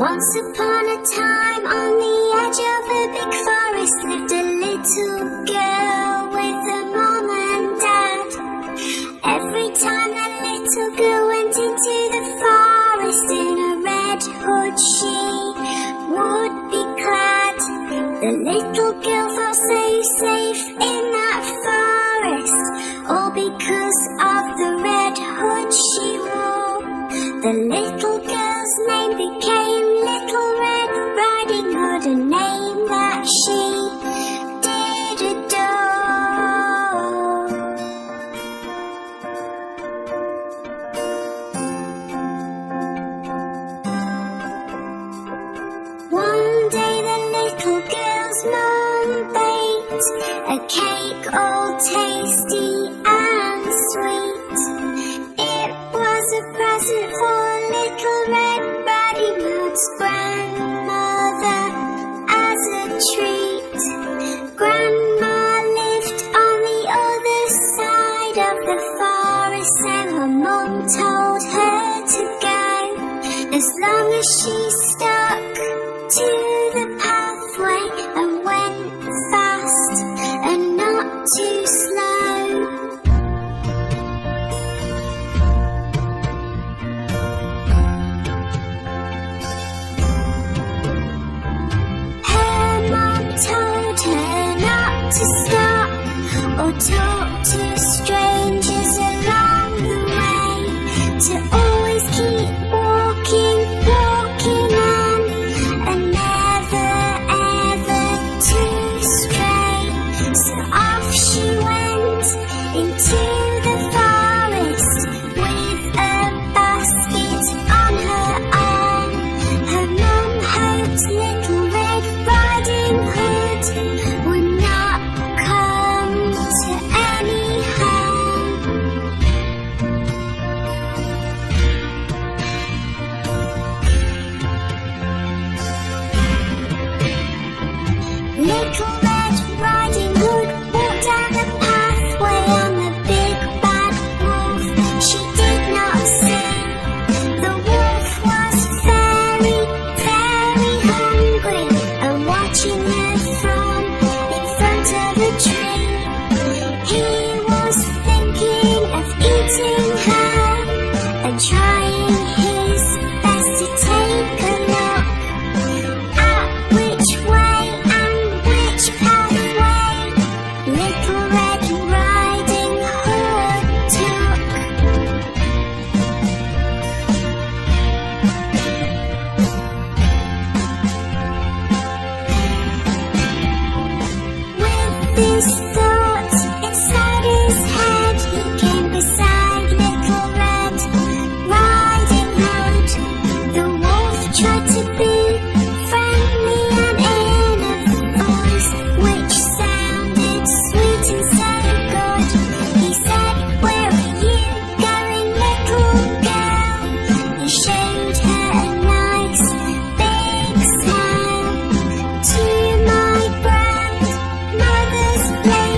Once upon a time, on the edge of a big forest, lived a little girl with a mom and dad. Every time that little girl went into the forest in a red hood, she would be clad. The little girl felt so safe in that forest, all because of the red hood she wore. The little girl's name became Little Red Riding Hood, a name that she did adore. One day the little girl's mom baked a cake all tasty and sweet. It was a present for Little Red Riding Hood's grandmother as a treat. Grandma lived on the other side of the forest, so her mom told her to go, as long as she stuck to the pathway and went fast and not too slow. Her mom told her not to stop or talk to strangers along the way, to always keep walking on, and never ever to stray. So off she went into the forest with a basket on her arm. Her mom hoped Little Red Riding Hood would not come to any harm. Little Red Riding Hood walked down the pathway, and the big bad wolf she did not see. The wolf was very, very hungry and watching her from in front of a tree. He was thinking of eating her and trying his best to take a look at which way and which pathway Little Red Riding Hood took. With this thought inside his head, he came beside Little Red Riding Hood. The wolf tried to be friendly and in a voice which sounded sweet and so good. He said, "Where are you going, little girl?" He showed her a nice big smile. "To my grandmother's place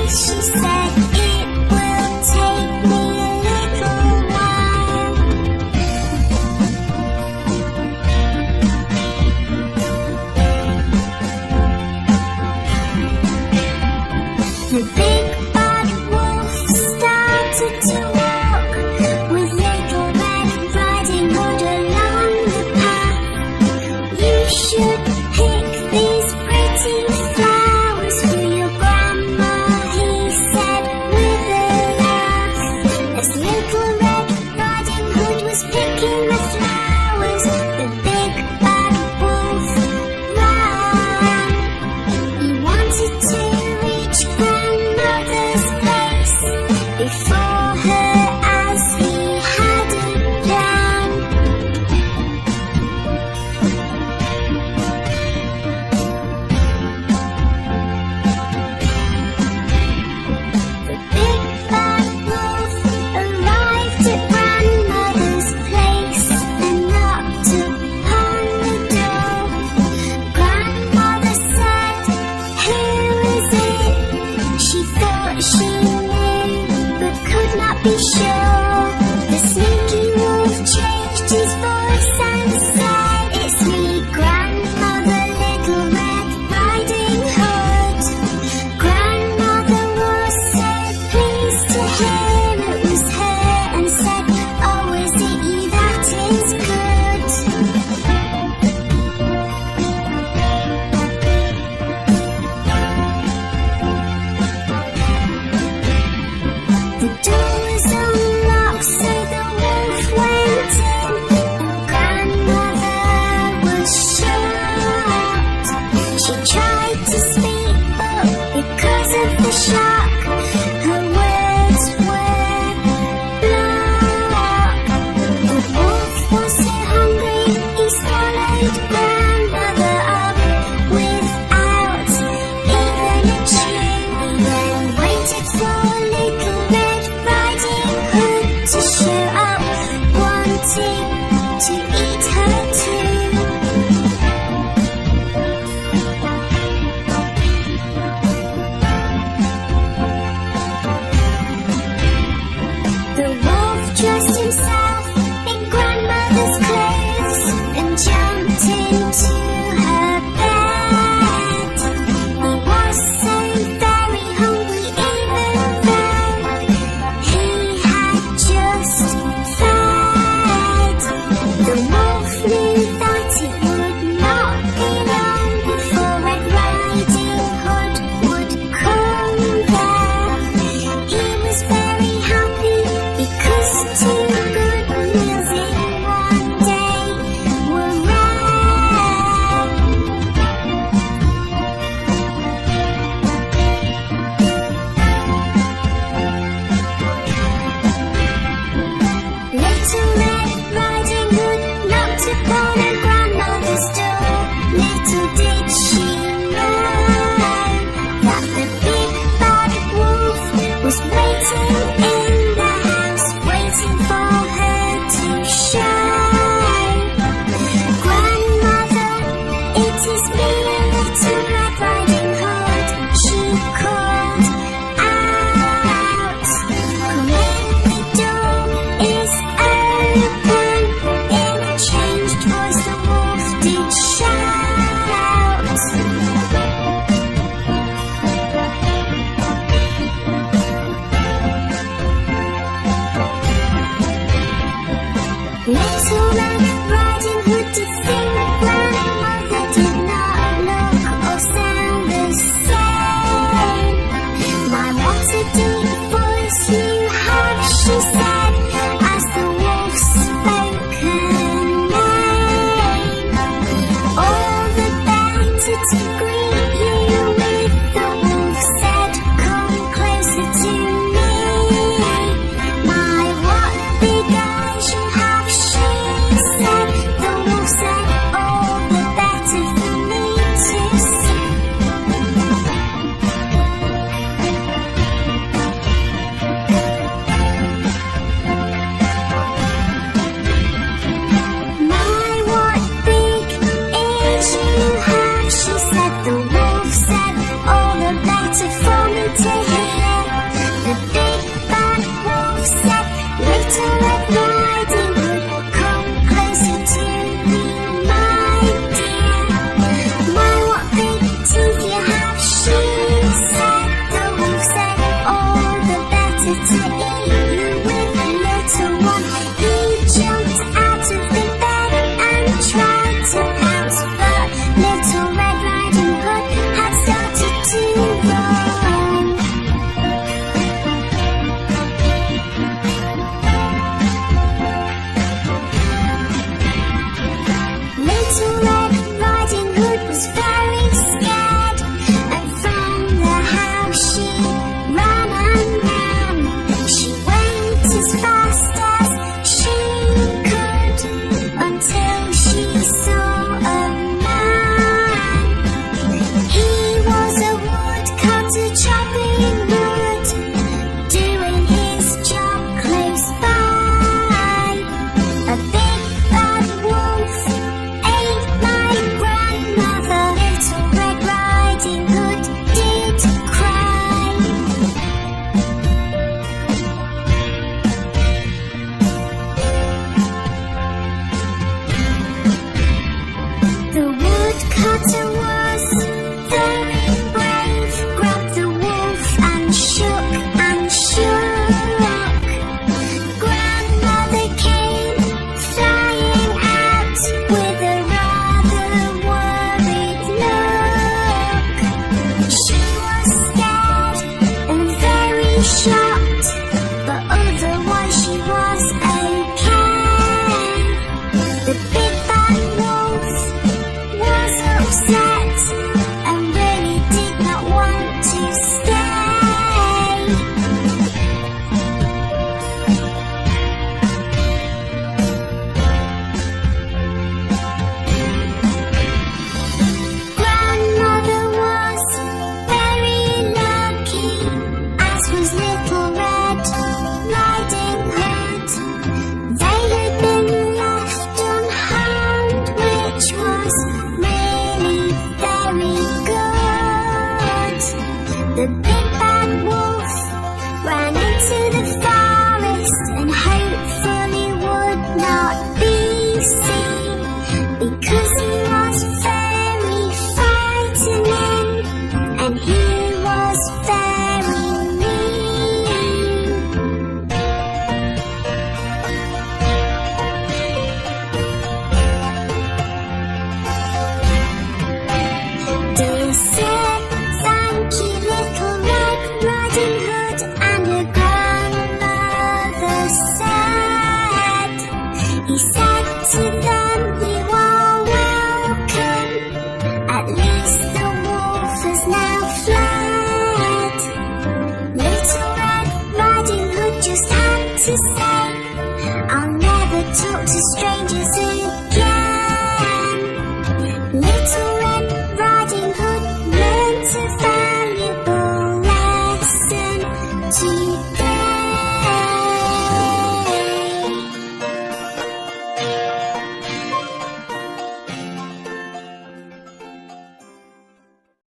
until